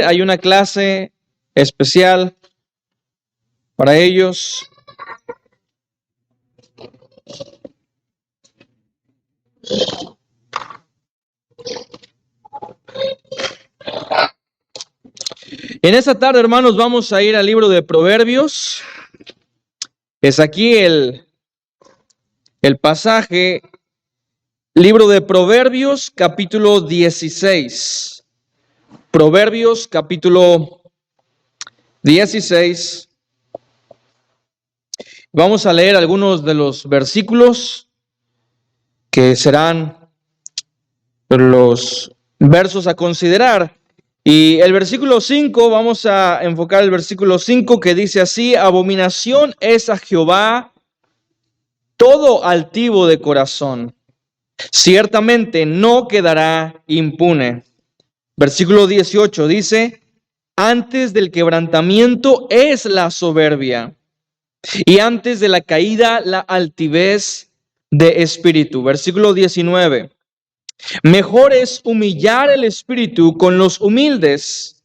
Hay una clase especial para ellos. En esta tarde, hermanos, vamos a ir al libro de Proverbios. Es aquí el pasaje, libro de Proverbios, capítulo 16. Proverbios, capítulo 16. Vamos a leer algunos de los versículos que serán los versos a considerar. Y el versículo 5, vamos a enfocar el versículo 5 que dice así: abominación es a Jehová todo altivo de corazón, ciertamente no quedará impune. Versículo 18 dice: antes del quebrantamiento es la soberbia, y antes de la caída la altivez de espíritu. Versículo 19: mejor es humillar el espíritu con los humildes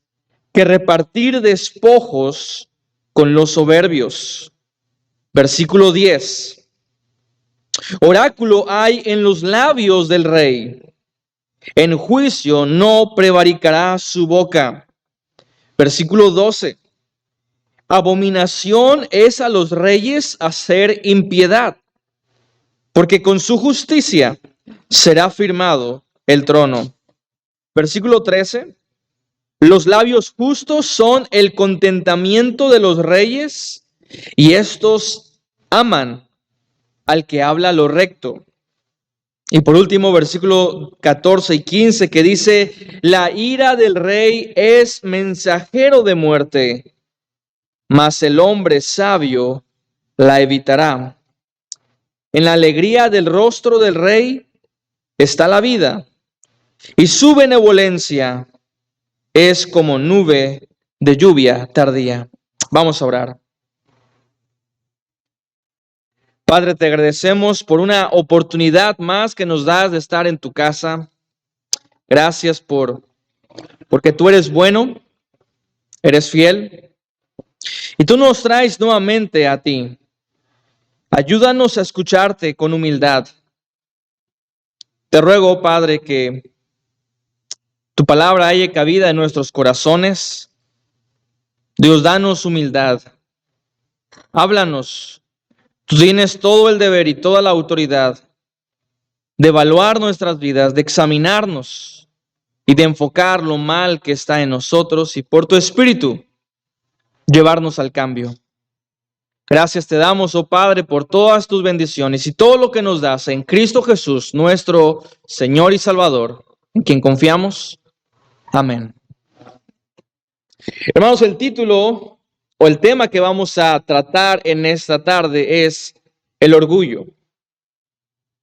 que repartir despojos con los soberbios. Versículo 10: oráculo hay en los labios del rey, en juicio no prevaricará su boca. Versículo 12: abominación es a los reyes hacer impiedad, porque con su justicia será firmado el trono. Versículo 13: los labios justos son el contentamiento de los reyes, y estos aman al que habla lo recto. Y por último, versículo 14 y 15, que dice: la ira del rey es mensajero de muerte, mas el hombre sabio la evitará. En la alegría del rostro del rey está la vida, y su benevolencia es como nube de lluvia tardía. Vamos a orar. Padre, te agradecemos por una oportunidad más que nos das de estar en tu casa. Gracias porque tú eres bueno, eres fiel, y tú nos traes nuevamente a ti. Ayúdanos a escucharte con humildad. Te ruego, Padre, que tu palabra haya cabida en nuestros corazones. Dios, danos humildad. Háblanos. Tú tienes todo el deber y toda la autoridad de evaluar nuestras vidas, de examinarnos y de enfocar lo mal que está en nosotros y por tu Espíritu llevarnos al cambio. Gracias te damos, oh Padre, por todas tus bendiciones y todo lo que nos das en Cristo Jesús, nuestro Señor y Salvador, en quien confiamos. Amén. Hermanos, el título o el tema que vamos a tratar en esta tarde es el orgullo.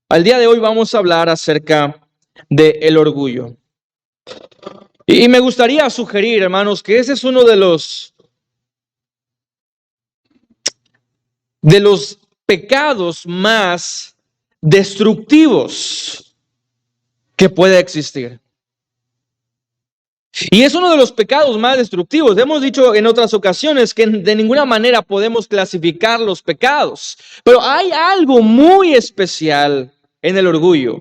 Al día de hoy vamos a hablar acerca del orgullo. Y me gustaría sugerir, hermanos, que ese es uno de los pecados más destructivos que puede existir. Y es uno de los pecados más destructivos. Hemos dicho en otras ocasiones que de ninguna manera podemos clasificar los pecados, pero hay algo muy especial en el orgullo.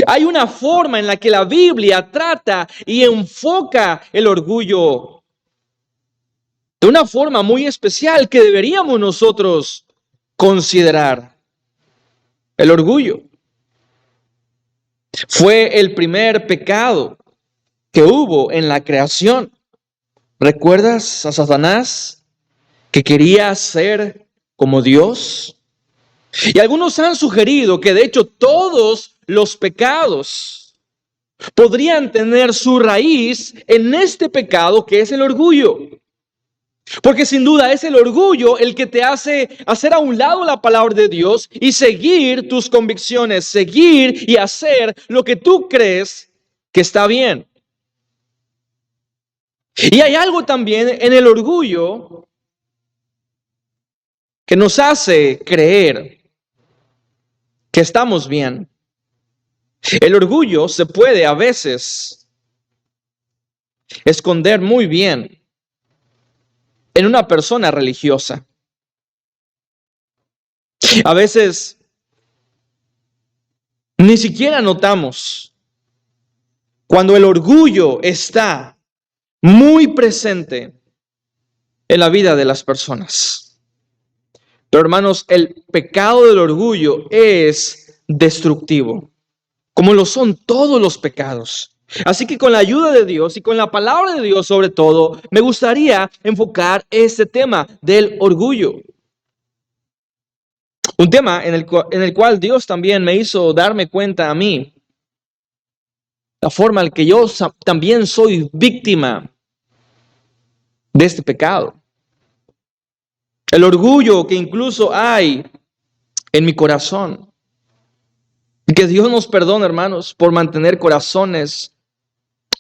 Hay una forma en la que la Biblia trata y enfoca el orgullo de una forma muy especial que deberíamos nosotros considerar. El orgullo fue el primer pecado que hubo en la creación. ¿Recuerdas a Satanás que quería ser como Dios? Y algunos han sugerido que de hecho todos los pecados podrían tener su raíz en este pecado que es el orgullo. Porque sin duda es el orgullo el que te hace hacer a un lado la palabra de Dios y seguir tus convicciones, seguir y hacer lo que tú crees que está bien. Y hay algo también en el orgullo que nos hace creer que estamos bien. El orgullo se puede a veces esconder muy bien en una persona religiosa. A veces ni siquiera notamos cuando el orgullo está muy presente en la vida de las personas. Pero hermanos, el pecado del orgullo es destructivo, como lo son todos los pecados. Así que con la ayuda de Dios y con la palabra de Dios sobre todo, me gustaría enfocar este tema del orgullo. Un tema en el cual Dios también me hizo darme cuenta a mí, la forma en que yo también soy víctima de este pecado. El orgullo que incluso hay en mi corazón. Y que Dios nos perdone, hermanos, por mantener corazones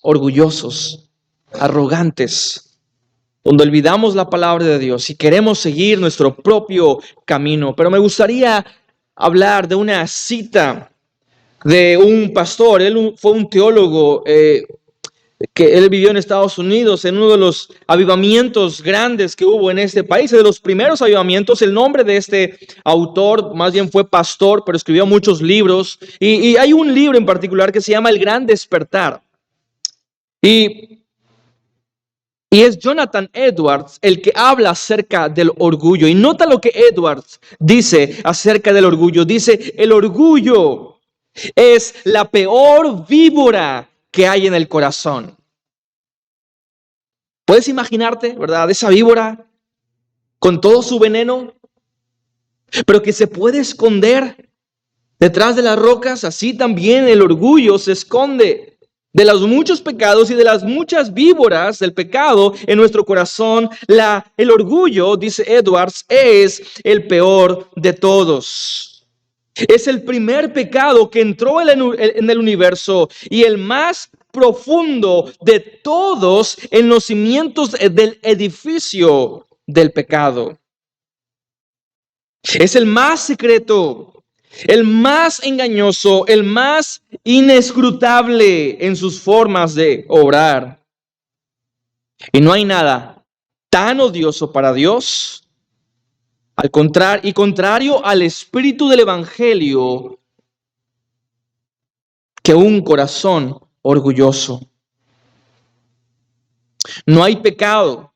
orgullosos, arrogantes, donde olvidamos la palabra de Dios y queremos seguir nuestro propio camino. Pero me gustaría hablar de una cita de un pastor. Él fue un teólogo que él vivió en Estados Unidos, en uno de los avivamientos grandes que hubo en este país, de los primeros avivamientos. El nombre de este autor más bien fue pastor, pero escribió muchos libros. Y hay un libro en particular que se llama El Gran Despertar. Y es Jonathan Edwards el que habla acerca del orgullo. Y nota lo que Edwards dice acerca del orgullo. Dice, el orgullo es la peor víbora que hay en el corazón. ¿Puedes imaginarte, verdad, esa víbora con todo su veneno, pero que se puede esconder detrás de las rocas? Así también el orgullo se esconde de los muchos pecados y de las muchas víboras del pecado en nuestro corazón. El orgullo, dice Edwards, es el peor de todos. Es el primer pecado que entró en el universo y el más profundo de todos en los cimientos del edificio del pecado. Es el más secreto, el más engañoso, el más inescrutable en sus formas de obrar. Y no hay nada tan odioso para Dios, contrario al espíritu del evangelio, que un corazón orgulloso. No hay pecado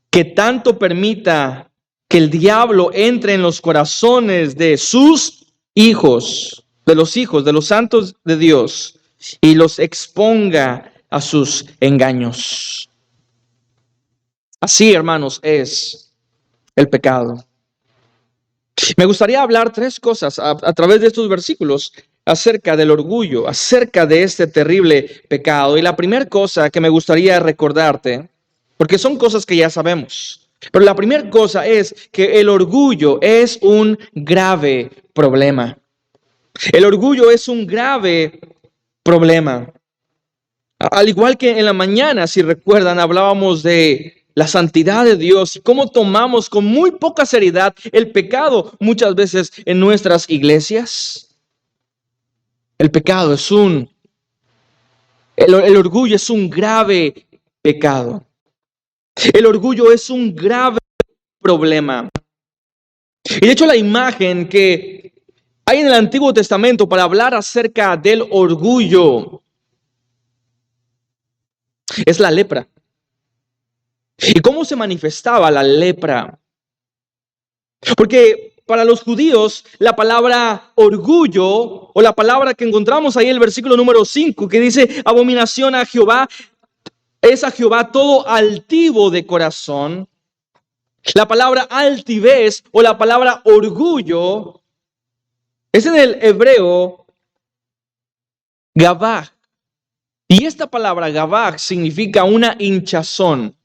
que tanto permita que el diablo entre en los corazones de sus hijos, de los santos de Dios, y los exponga a sus engaños. Así, hermanos, es el pecado. Me gustaría hablar tres cosas a través de estos versículos acerca del orgullo, acerca de este terrible pecado. Y la primera cosa que me gustaría recordarte, porque son cosas que ya sabemos, pero la primera cosa es que el orgullo es un grave problema. El orgullo es un grave problema. Al igual que en la mañana, si recuerdan, hablábamos de la santidad de Dios y cómo tomamos con muy poca seriedad el pecado muchas veces en nuestras iglesias. El pecado es el orgullo es un grave pecado. El orgullo es un grave problema. Y de hecho la imagen que hay en el Antiguo Testamento para hablar acerca del orgullo es la lepra. ¿Y cómo se manifestaba la lepra? Porque para los judíos la palabra orgullo, o la palabra que encontramos ahí en el versículo número 5, que dice abominación a Jehová, es a Jehová todo altivo de corazón. La palabra altivez o la palabra orgullo es en el hebreo gabaj. Y esta palabra gabaj significa una hinchazón.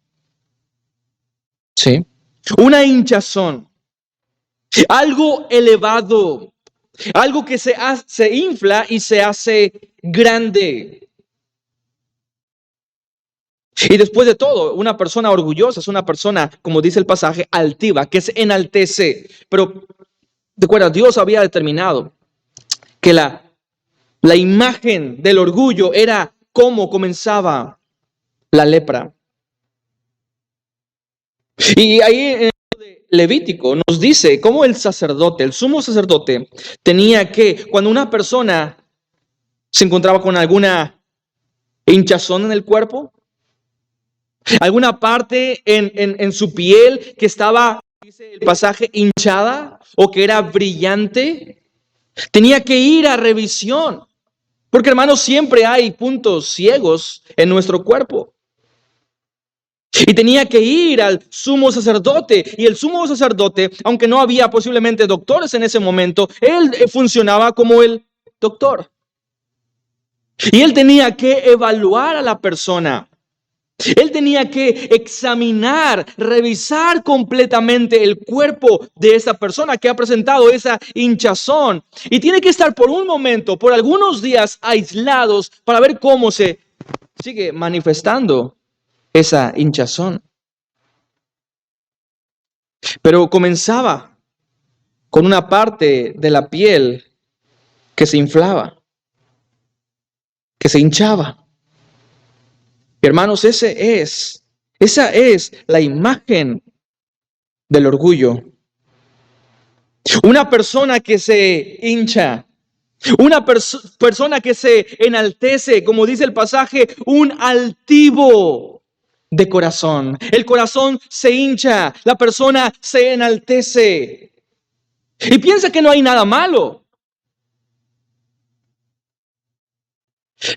¿Sí? Una hinchazón. Algo elevado. Algo que se infla y se hace grande. Y después de todo, una persona orgullosa es una persona, como dice el pasaje, altiva, que se enaltece. Pero, recuerda, Dios había determinado que la imagen del orgullo era cómo comenzaba. la lepra. Y ahí en Levítico nos dice cómo el sacerdote, el sumo sacerdote, tenía que, cuando una persona se encontraba con alguna hinchazón en el cuerpo, alguna parte en su piel que estaba, dice el pasaje, hinchada o que era brillante, tenía que ir a revisión. Porque, hermanos, siempre hay puntos ciegos en nuestro cuerpo. Y tenía que ir al sumo sacerdote. Y el sumo sacerdote, aunque no había posiblemente doctores en ese momento, él funcionaba como el doctor. Y él tenía que evaluar a la persona. Él tenía que examinar, revisar completamente el cuerpo de esa persona que ha presentado esa hinchazón. Y tiene que estar por un momento, por algunos días aislados para ver cómo se sigue manifestando esa hinchazón. Pero comenzaba con una parte de la piel que se inflaba, que se hinchaba. Hermanos, esa es la imagen del orgullo. Una persona que se hincha, una persona que se enaltece, como dice el pasaje, un altivo de corazón. El corazón se hincha, la persona se enaltece y piensa que no hay nada malo.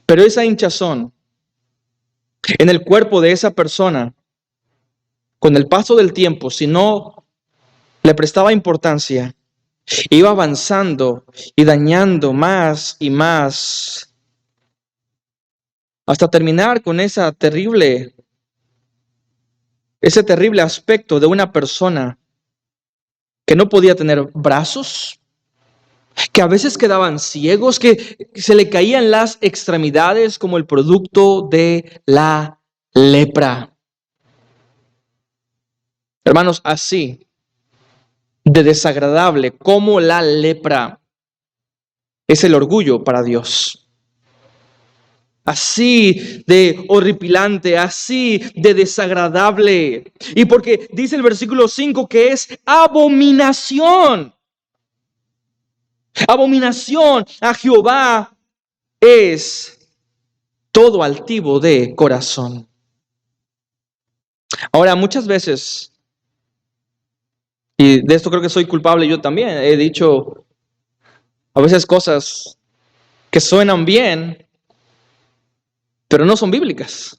Pero esa hinchazón en el cuerpo de esa persona, con el paso del tiempo, si no le prestaba importancia, iba avanzando y dañando más y más hasta terminar con ese terrible aspecto de una persona que no podía tener brazos, que a veces quedaban ciegos, que se le caían las extremidades como el producto de la lepra. Hermanos, así de desagradable como la lepra es el orgullo para Dios. Así de horripilante, así de desagradable. Y porque dice el versículo 5 que es abominación. Abominación a Jehová es todo altivo de corazón. Ahora, muchas veces, y de esto creo que soy culpable yo también, he dicho a veces cosas que suenan bien, pero no son bíblicas.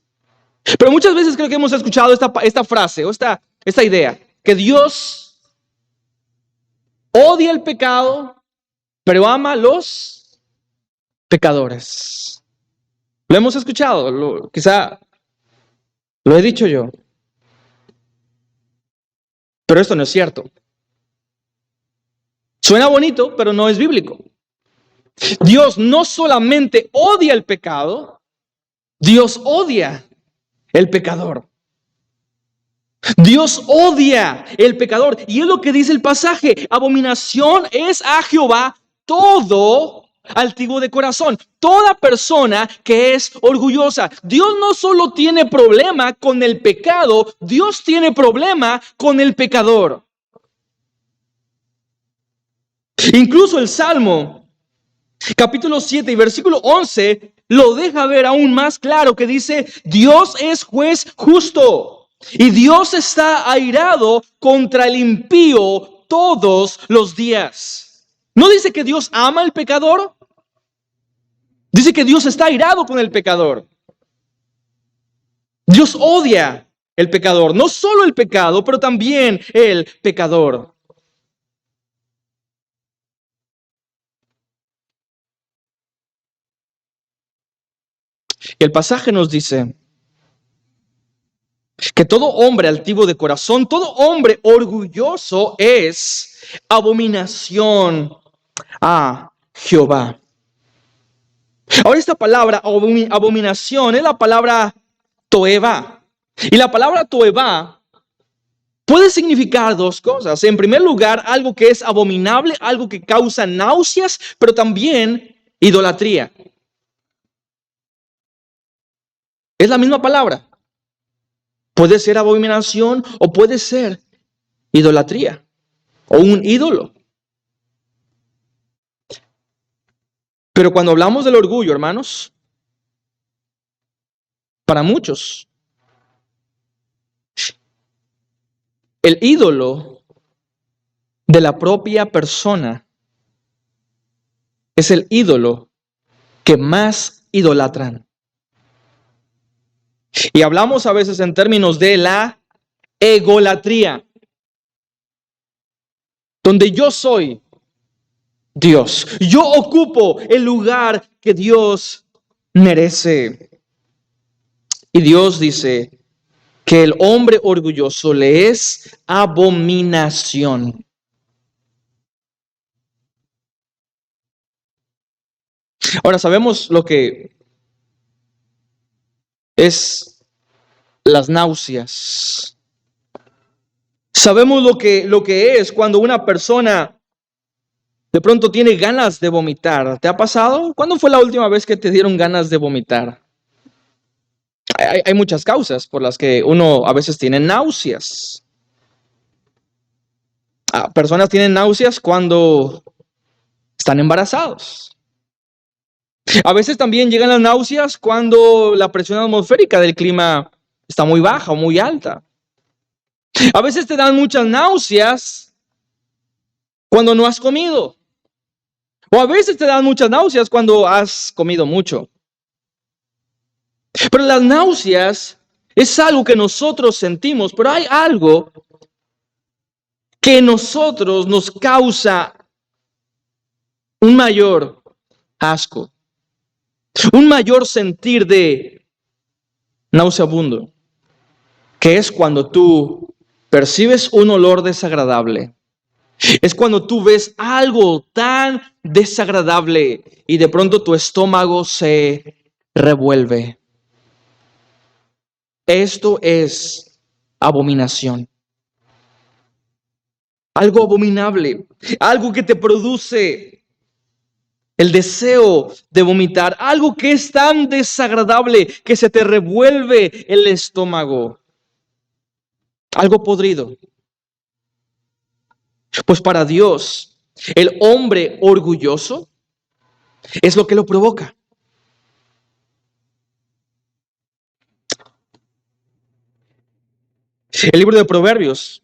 Pero muchas veces creo que hemos escuchado esta frase o esta idea, que Dios odia el pecado, pero ama a los pecadores. Lo hemos escuchado, quizá lo he dicho yo, pero esto no es cierto. Suena bonito, pero no es bíblico. Dios no solamente odia el pecado, Dios odia el pecador. Dios odia el pecador. Y es lo que dice el pasaje. Abominación es a Jehová todo altivo de corazón. Toda persona que es orgullosa. Dios no solo tiene problema con el pecado, Dios tiene problema con el pecador. Incluso el Salmo, capítulo 7 y versículo 11, lo deja ver aún más claro, que dice, Dios es juez justo. Y Dios está airado contra el impío todos los días. ¿No dice que Dios ama al pecador? Dice que Dios está airado con el pecador. Dios odia el pecador. No solo el pecado, pero también el pecador. El pasaje nos dice que todo hombre altivo de corazón, todo hombre orgulloso es abominación a Jehová. Ahora esta palabra abominación es la palabra toeva. Y la palabra toeva puede significar dos cosas. En primer lugar, algo que es abominable, algo que causa náuseas, pero también idolatría. Es la misma palabra. Puede ser abominación o puede ser idolatría o un ídolo. Pero cuando hablamos del orgullo, hermanos, para muchos, el ídolo de la propia persona es el ídolo que más idolatran. Y hablamos a veces en términos de la egolatría, donde yo soy Dios. Yo ocupo el lugar que Dios merece. Y Dios dice que el hombre orgulloso le es abominación. Ahora sabemos lo que es las náuseas. Sabemos lo que es cuando una persona de pronto tiene ganas de vomitar. ¿Te ha pasado? ¿Cuándo fue la última vez que te dieron ganas de vomitar? Hay muchas causas por las que uno a veces tiene náuseas. Personas tienen náuseas cuando están embarazados. A veces también llegan las náuseas cuando la presión atmosférica del clima está muy baja o muy alta. A veces te dan muchas náuseas cuando no has comido. O a veces te dan muchas náuseas cuando has comido mucho. Pero las náuseas es algo que nosotros sentimos, pero hay algo que nosotros nos causa un mayor asco, un mayor sentir de nauseabundo, que es cuando tú percibes un olor desagradable. Es cuando tú ves algo tan desagradable y de pronto tu estómago se revuelve. Esto es abominación. Algo abominable, algo que te produce el deseo de vomitar, algo que es tan desagradable que se te revuelve el estómago. Algo podrido. Pues para Dios, el hombre orgulloso es lo que lo provoca. El libro de Proverbios,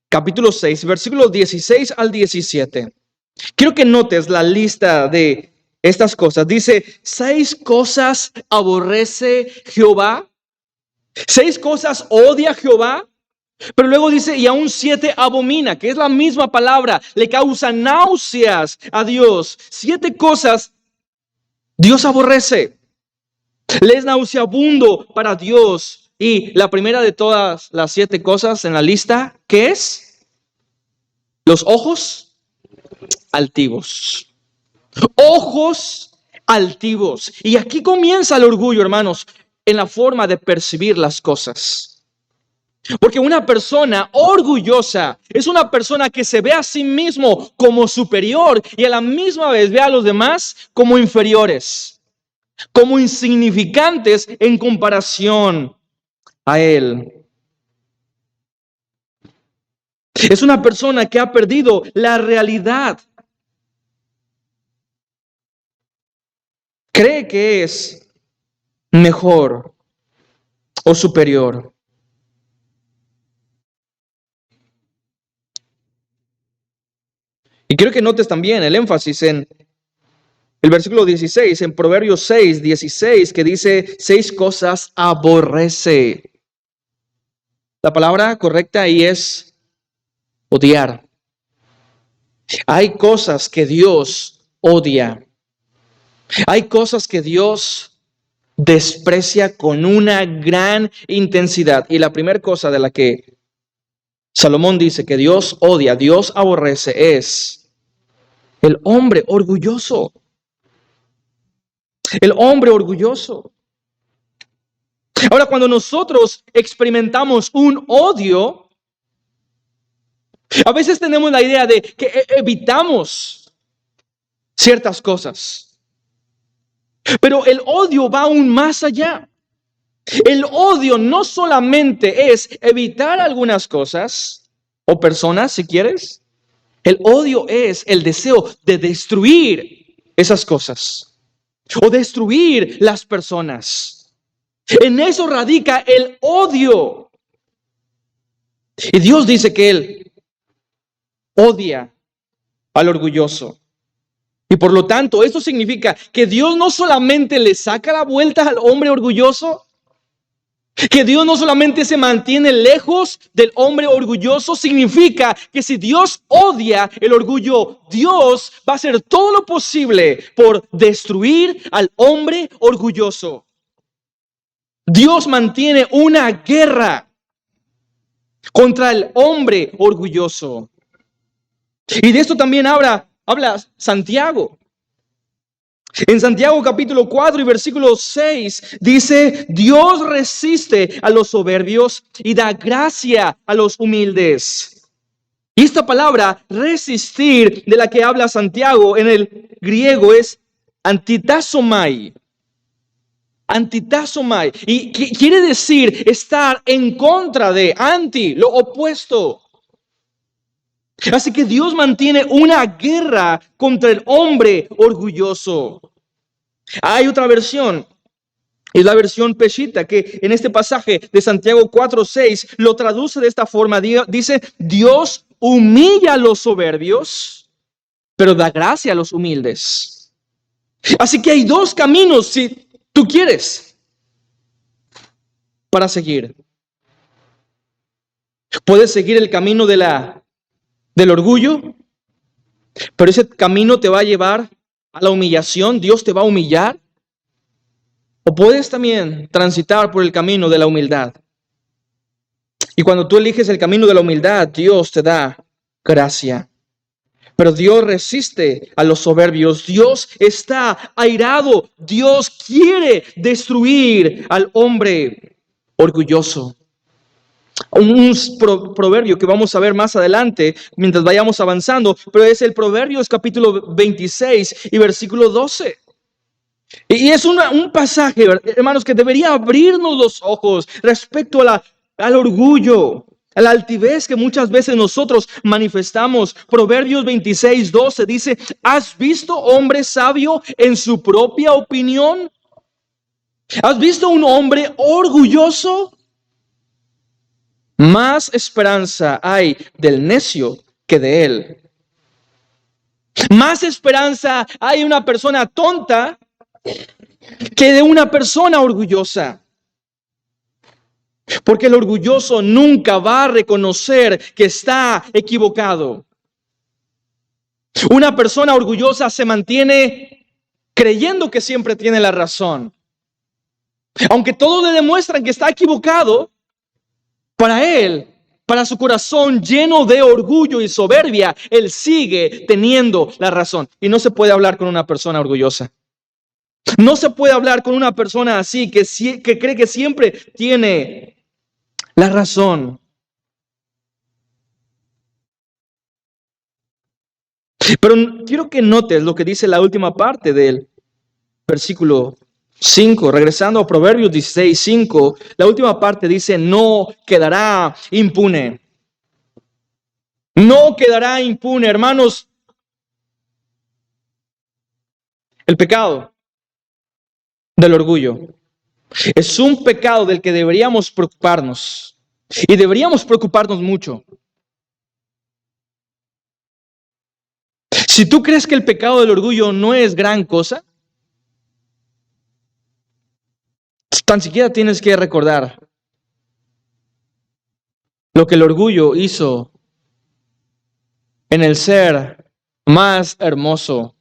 capítulo 6, versículos 16 al 17. Quiero que notes la lista de estas cosas. Dice, 6 cosas aborrece Jehová. 6 cosas odia Jehová. Pero luego dice, y aún 7 abomina, que es la misma palabra, le causa náuseas a Dios. 7 cosas Dios aborrece. Le es nauseabundo para Dios. Y la primera de todas las 7 cosas en la lista, ¿qué es? Los ojos altivos. Ojos altivos. Y aquí comienza el orgullo, hermanos, en la forma de percibir las cosas. Porque una persona orgullosa es una persona que se ve a sí mismo como superior y a la misma vez ve a los demás como inferiores, como insignificantes en comparación a él. Es una persona que ha perdido la realidad. Cree que es mejor o superior. Y quiero que notes también el énfasis en el versículo 16, en Proverbios 6, 16, que dice, 6 cosas aborrece. La palabra correcta ahí es odiar. Hay cosas que Dios odia. Hay cosas que Dios desprecia con una gran intensidad. Y la primera cosa de la que Salomón dice que Dios odia, Dios aborrece, es el hombre orgulloso. El hombre orgulloso. Ahora, cuando nosotros experimentamos un odio, a veces tenemos la idea de que evitamos ciertas cosas. Pero el odio va aún más allá. El odio no solamente es evitar algunas cosas o personas, si quieres. El odio es el deseo de destruir esas cosas o destruir las personas. En eso radica el odio. Y Dios dice que Él odia al orgulloso. Y por lo tanto, esto significa que Dios no solamente le saca la vuelta al hombre orgulloso, que Dios no solamente se mantiene lejos del hombre orgulloso, significa que si Dios odia el orgullo, Dios va a hacer todo lo posible por destruir al hombre orgulloso. Dios mantiene una guerra contra el hombre orgulloso. Y de esto también habla Santiago. En Santiago capítulo 4 y versículo 6 dice: Dios resiste a los soberbios y da gracia a los humildes. Y esta palabra resistir de la que habla Santiago en el griego es antitazomai. Antitazomai. Y quiere decir estar en contra de, anti, lo opuesto. Así que Dios mantiene una guerra contra el hombre orgulloso. Hay otra versión, es la versión Peshitta, que en este pasaje de Santiago 4:6 lo traduce de esta forma. Dice: Dios humilla a los soberbios, pero da gracia a los humildes. Así que hay dos caminos, si tú quieres, para seguir. Puedes seguir el camino del orgullo, pero ese camino te va a llevar a la humillación. Dios te va a humillar. O puedes también transitar por el camino de la humildad. Y cuando tú eliges el camino de la humildad, Dios te da gracia. Pero Dios resiste a los soberbios. Dios está airado. Dios quiere destruir al hombre orgulloso. Un proverbio que vamos a ver más adelante mientras vayamos avanzando, pero es el Proverbios capítulo 26 y versículo 12. Y es un pasaje, hermanos, que debería abrirnos los ojos respecto al orgullo, a la altivez que muchas veces nosotros manifestamos. Proverbios 26:12 dice: ¿Has visto hombre sabio en su propia opinión? ¿Has visto un hombre orgulloso? Más esperanza hay del necio que de él. Más esperanza hay una persona tonta que de una persona orgullosa. Porque el orgulloso nunca va a reconocer que está equivocado. Una persona orgullosa se mantiene creyendo que siempre tiene la razón. Aunque todos le demuestran que está equivocado, para él, para su corazón lleno de orgullo y soberbia, él sigue teniendo la razón. Y no se puede hablar con una persona orgullosa. No se puede hablar con una persona así que cree que siempre tiene la razón. Pero quiero que notes lo que dice la última parte del versículo 5. Regresando a Proverbios 16:5, la última parte dice: no quedará impune. No quedará impune, hermanos. El pecado del orgullo es un pecado del que deberíamos preocuparnos. Y deberíamos preocuparnos mucho. Si tú crees que el pecado del orgullo no es gran cosa, tan siquiera tienes que recordar lo que el orgullo hizo en el ser más hermoso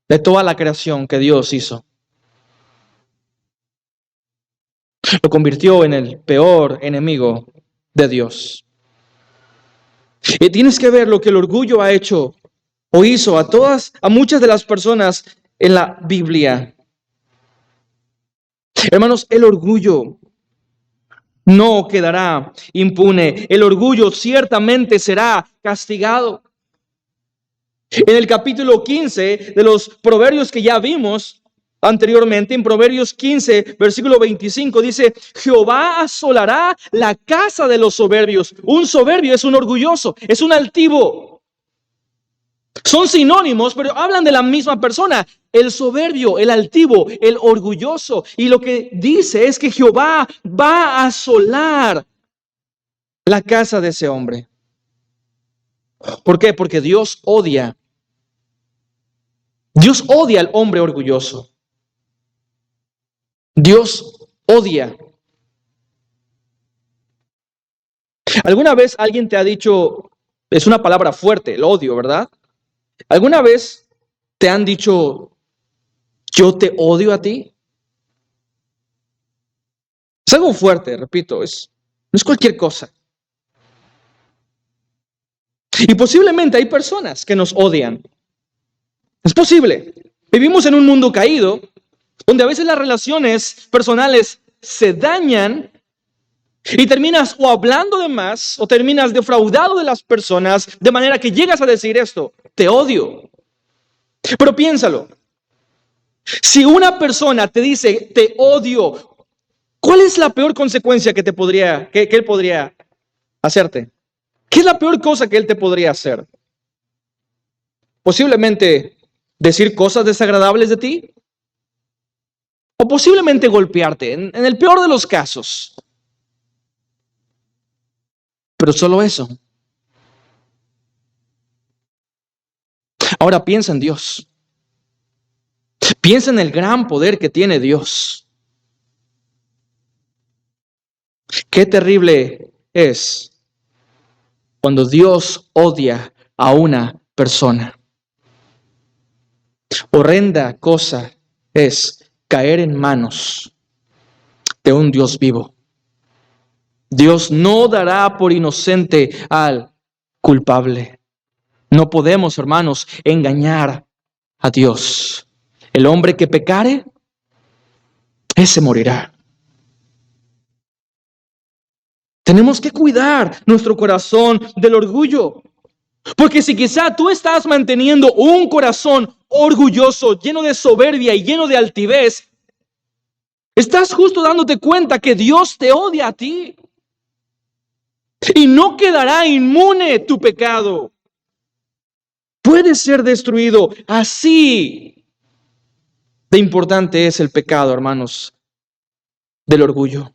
de toda la creación que Dios hizo. Lo convirtió en el peor enemigo de Dios. Y tienes que ver lo que el orgullo ha hecho o hizo a muchas de las personas en la Biblia. Hermanos, el orgullo no quedará impune. El orgullo ciertamente será castigado. En el capítulo 15 de los Proverbios que ya vimos, anteriormente, en Proverbios 15, versículo 25, dice: Jehová asolará la casa de los soberbios. Un soberbio es un orgulloso, es un altivo. Son sinónimos, pero hablan de la misma persona. El soberbio, el altivo, el orgulloso. Y lo que dice es que Jehová va a asolar la casa de ese hombre. ¿Por qué? Porque Dios odia al hombre orgulloso. Dios odia. ¿Alguna vez alguien te ha dicho, es una palabra fuerte, el odio, ¿verdad? ¿Alguna vez te han dicho, yo te odio a ti? Es algo fuerte, repito, no es cualquier cosa. Y posiblemente hay personas que nos odian. Es posible. Vivimos en un mundo caído, donde a veces las relaciones personales se dañan y terminas o hablando de más o terminas defraudado de las personas de manera que llegas a decir esto: te odio. Pero piénsalo. Si una persona te dice te odio, ¿cuál es la peor consecuencia que él podría hacerte? ¿Qué es la peor cosa que él te podría hacer? Posiblemente decir cosas desagradables de ti, o posiblemente golpearte, en el peor de los casos. Pero solo eso. Ahora piensa en Dios. Piensa en el gran poder que tiene Dios. Qué terrible es cuando Dios odia a una persona. Horrenda cosa es caer en manos de un Dios vivo. Dios no dará por inocente al culpable. No podemos, hermanos, engañar a Dios. El hombre que pecare, ese morirá. Tenemos que cuidar nuestro corazón del orgullo. Porque si quizá tú estás manteniendo un corazón orgulloso, lleno de soberbia y lleno de altivez, estás justo dándote cuenta que Dios te odia a ti. Y no quedará inmune tu pecado. Puede ser destruido. Así de importante es el pecado, hermanos, del orgullo.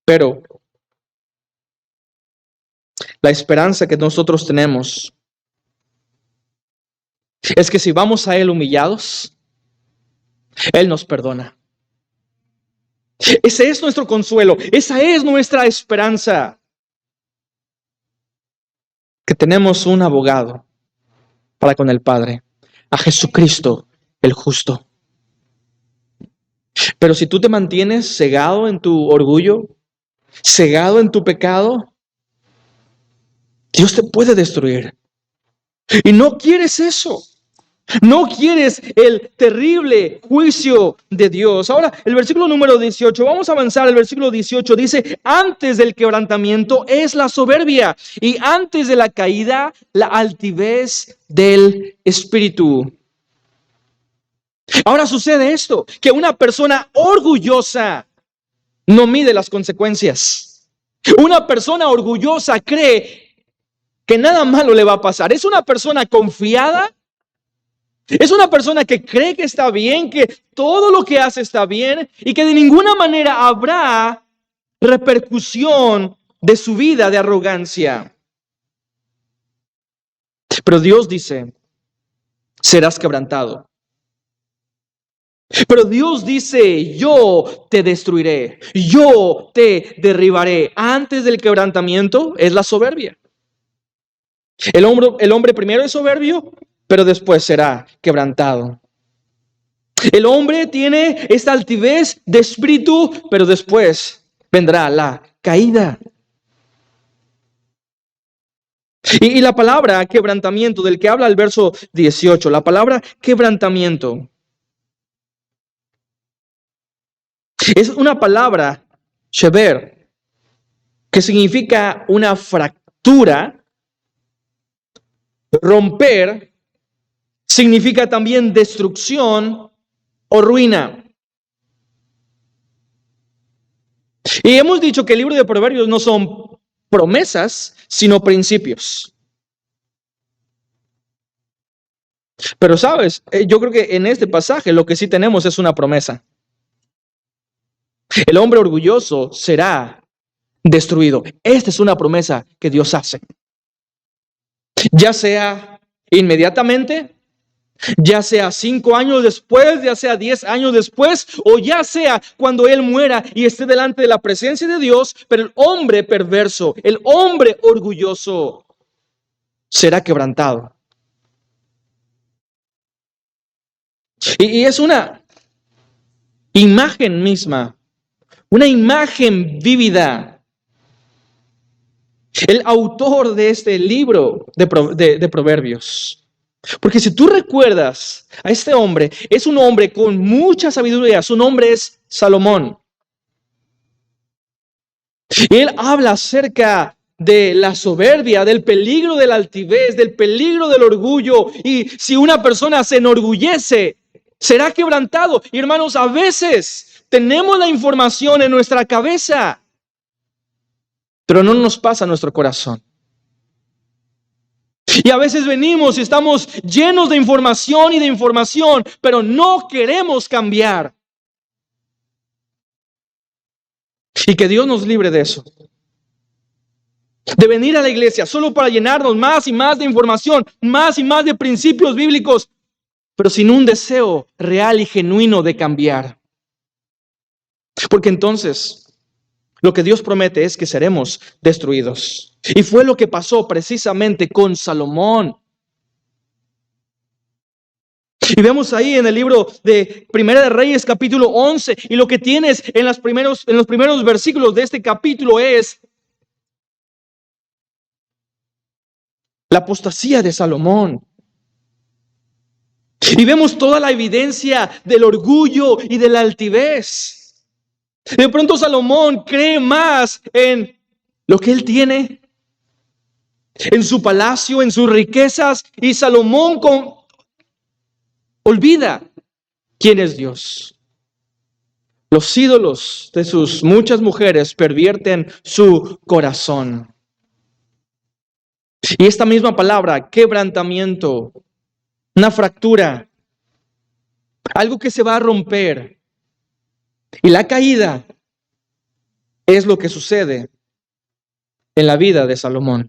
Pero la esperanza que nosotros tenemos es que si vamos a Él humillados, Él nos perdona. Ese es nuestro consuelo, esa es nuestra esperanza. Que tenemos un abogado para con el Padre, a Jesucristo el justo. Pero si tú te mantienes cegado en tu orgullo, cegado en tu pecado, Dios te puede destruir. Y no quieres eso. No quieres el terrible juicio de Dios. Ahora, el versículo número 18, vamos a avanzar. El versículo 18 dice: antes del quebrantamiento es la soberbia, y antes de la caída, la altivez del espíritu. Ahora sucede esto, que una persona orgullosa no mide las consecuencias. Una persona orgullosa cree que nada malo le va a pasar. Es una persona confiada. Es una persona que cree que está bien, que todo lo que hace está bien y que de ninguna manera habrá repercusión de su vida de arrogancia. Pero Dios dice: serás quebrantado. Pero Dios dice: yo te destruiré, yo te derribaré. Antes del quebrantamiento es la soberbia. El hombre primero es soberbio, pero después será quebrantado. El hombre tiene esta altivez de espíritu, pero después vendrá la caída. Y la palabra quebrantamiento, del que habla el verso 18, la palabra quebrantamiento es una palabra, sheber, que significa una fractura, romper, significa también destrucción o ruina. Y hemos dicho que el libro de Proverbios no son promesas, sino principios. Pero sabes, yo creo que en este pasaje lo que sí tenemos es una promesa. El hombre orgulloso será destruido. Esta es una promesa que Dios hace. Ya sea inmediatamente, ya sea 5 años después, ya sea 10 años después, o ya sea cuando Él muera y esté delante de la presencia de Dios, pero el hombre perverso, el hombre orgulloso será quebrantado. Y es una imagen misma, una imagen vívida. El autor de este libro de Proverbios. Porque si tú recuerdas a este hombre, es un hombre con mucha sabiduría. Su nombre es Salomón. Y él habla acerca de la soberbia, del peligro de la altivez, del peligro del orgullo. Y si una persona se enorgullece, será quebrantado. Y hermanos, a veces tenemos la información en nuestra cabeza, pero no nos pasa a nuestro corazón. Y a veces venimos y estamos llenos de información, pero no queremos cambiar. Y que Dios nos libre de eso. De venir a la iglesia solo para llenarnos más y más de información, más y más de principios bíblicos, pero sin un deseo real y genuino de cambiar. Porque entonces lo que Dios promete es que seremos destruidos. Y fue lo que pasó precisamente con Salomón. Y vemos ahí en el libro de Primera de Reyes, capítulo 11, y lo que tienes en los primeros versículos de este capítulo es la apostasía de Salomón. Y vemos toda la evidencia del orgullo y de la altivez. De pronto Salomón cree más en lo que él tiene, en su palacio, en sus riquezas, y Salomón olvida quién es Dios. Los ídolos de sus muchas mujeres pervierten su corazón. Y esta misma palabra, quebrantamiento, una fractura, algo que se va a romper. Y la caída es lo que sucede en la vida de Salomón.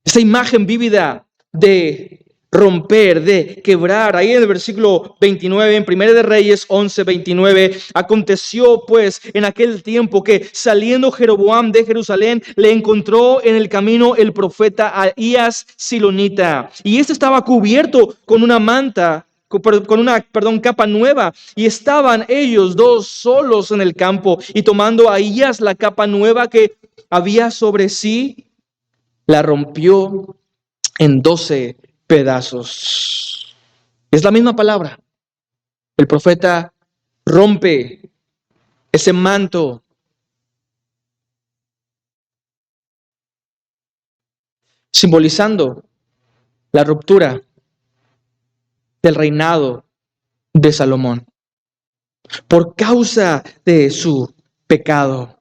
Esa imagen vívida de romper, de quebrar. Ahí en el versículo 29, en Primera de Reyes 11, 29, aconteció pues en aquel tiempo que saliendo Jeroboam de Jerusalén, le encontró en el camino el profeta Ahías Silonita. Y este estaba cubierto con una manta, con una capa nueva, y estaban ellos dos solos en el campo, y tomando Ahías la capa nueva que había sobre sí, la rompió en 12 pedazos. Es la misma palabra. El profeta rompe ese manto, simbolizando la ruptura del reinado de Salomón por causa de su pecado.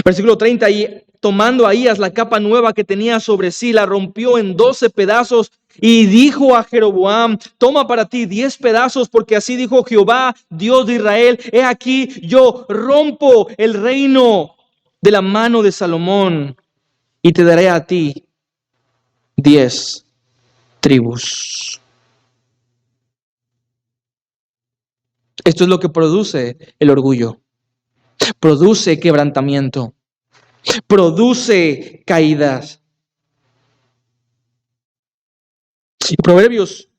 Versículo 30, y tomando Ahías la capa nueva que tenía sobre sí, la rompió en 12 pedazos y dijo a Jeroboam: toma para ti 10 pedazos, porque así dijo Jehová, Dios de Israel: he aquí, yo rompo el reino de la mano de Salomón y te daré a ti 10 tribus. Esto es lo que produce el orgullo. Produce quebrantamiento. Produce caídas. Y Proverbios,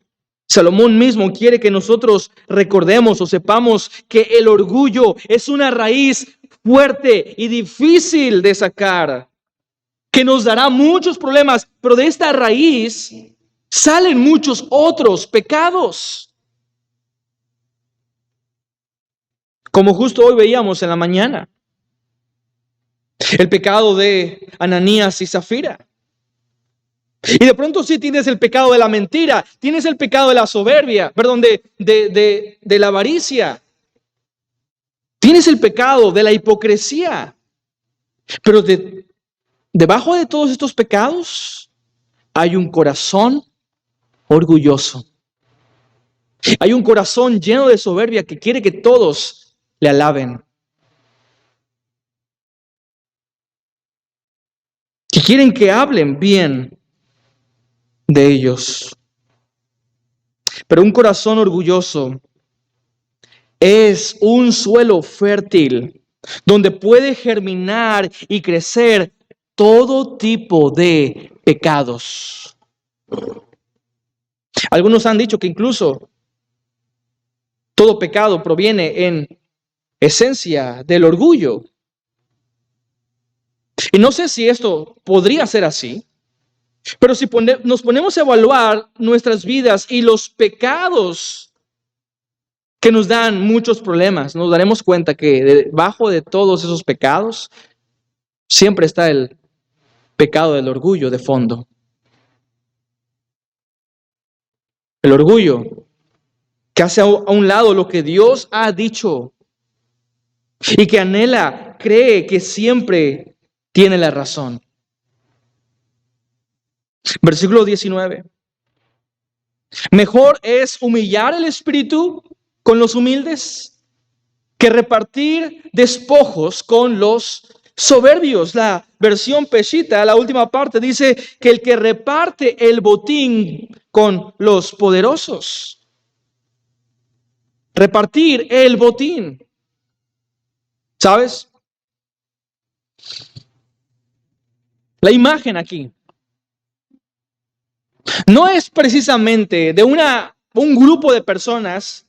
Salomón mismo quiere que nosotros recordemos o sepamos que el orgullo es una raíz fuerte y difícil de sacar, que nos dará muchos problemas, pero de esta raíz salen muchos otros pecados. Como justo hoy veíamos en la mañana, el pecado de Ananías y Zafira. Y de pronto sí tienes el pecado de la mentira, tienes el pecado de la soberbia, perdón, de la avaricia. Tienes el pecado de la hipocresía. Pero debajo de todos estos pecados hay un corazón orgulloso. Hay un corazón lleno de soberbia que quiere que todos le alaben. Que quieren que hablen bien de ellos. Pero un corazón orgulloso es un suelo fértil donde puede germinar y crecer todo tipo de pecados. Algunos han dicho que incluso todo pecado proviene en esencia del orgullo. Y no sé si esto podría ser así, pero si nos ponemos a evaluar nuestras vidas y los pecados que nos dan muchos problemas, nos daremos cuenta que debajo de todos esos pecados siempre está el pecado del orgullo de fondo. El orgullo que hace a un lado lo que Dios ha dicho y que anhela, cree que siempre tiene la razón. Versículo 19. Mejor es humillar el espíritu con los humildes que repartir despojos con los soberbios. La versión Peshitta, la última parte, dice que el que reparte el botín con los poderosos. Repartir el botín. ¿Sabes? La imagen aquí no es precisamente de un grupo de personas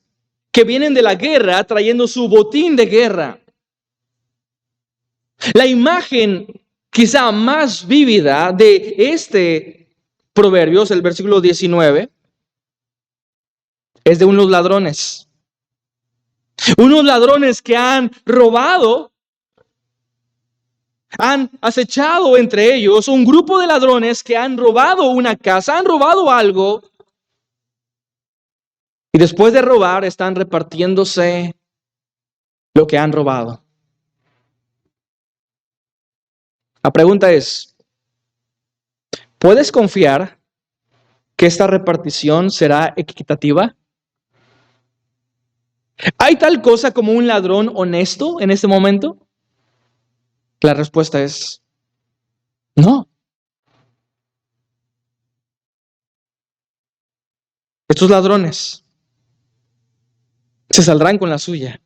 que vienen de la guerra trayendo su botín de guerra. La imagen quizá más vívida de este proverbio, el versículo 19, es de unos ladrones. Unos ladrones que han robado, han acechado entre ellos un grupo de ladrones que han robado una casa, han robado algo. Y después de robar están repartiéndose lo que han robado. La pregunta es, ¿puedes confiar que esta repartición será equitativa? ¿Hay tal cosa como un ladrón honesto en este momento? La respuesta es no. Estos ladrones se saldrán con la suya.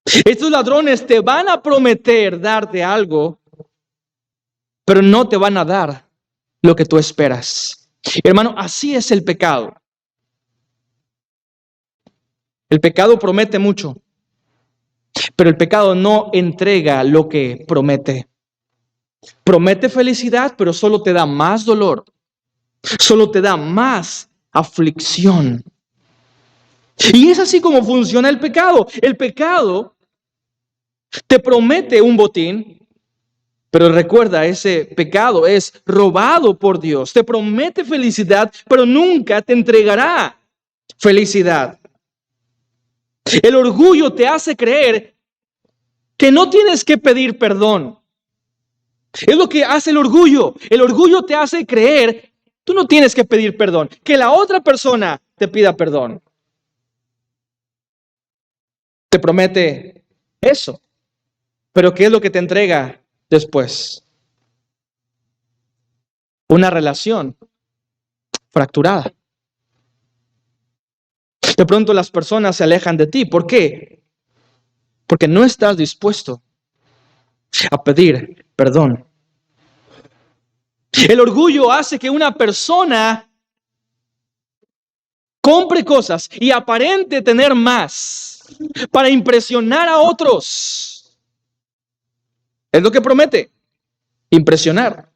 Estos ladrones te van a prometer darte algo, pero no te van a dar lo que tú esperas. Hermano, así es el pecado. El pecado promete mucho, pero el pecado no entrega lo que promete. Promete felicidad, pero solo te da más dolor. Solo te da más aflicción. Y es así como funciona el pecado. El pecado te promete un botín, pero recuerda, ese pecado es robado por Dios. Te promete felicidad, pero nunca te entregará felicidad. El orgullo te hace creer que no tienes que pedir perdón. Es lo que hace el orgullo. El orgullo te hace creer, tú no tienes que pedir perdón, que la otra persona te pida perdón. Te promete eso, pero ¿qué es lo que te entrega después? Una relación fracturada. De pronto las personas se alejan de ti. ¿Por qué? Porque no estás dispuesto a pedir perdón. El orgullo hace que una persona compre cosas y aparente tener más para impresionar a otros. Es lo que promete, impresionar.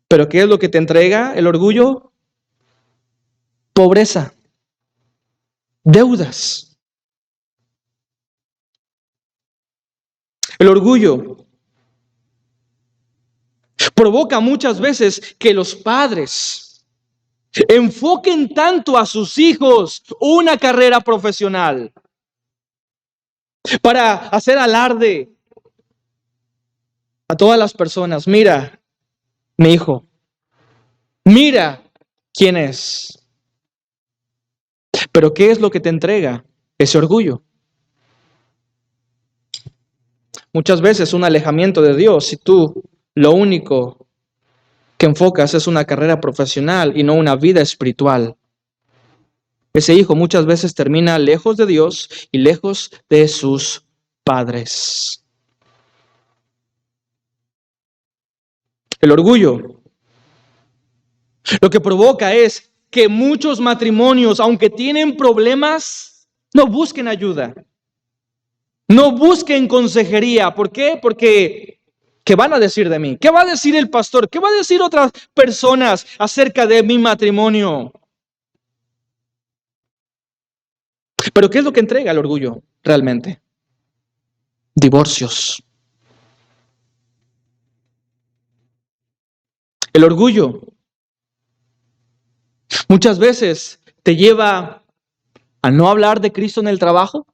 Pero ¿qué es lo que te entrega el orgullo? Pobreza, deudas. El orgullo provoca muchas veces que los padres enfoquen tanto a sus hijos una carrera profesional para hacer alarde a todas las personas. Mira, mi hijo, mira quién es. Pero ¿qué es lo que te entrega ese orgullo? Muchas veces un alejamiento de Dios si tú lo único que enfocas es una carrera profesional y no una vida espiritual. Ese hijo muchas veces termina lejos de Dios y lejos de sus padres. El orgullo lo que provoca es que muchos matrimonios, aunque tienen problemas, no busquen ayuda. No busquen consejería. ¿Por qué? Porque ¿qué van a decir de mí? ¿Qué va a decir el pastor? ¿Qué va a decir otras personas acerca de mi matrimonio? Pero ¿qué es lo que entrega el orgullo realmente? Divorcios. El orgullo muchas veces te lleva a no hablar de Cristo en el trabajo.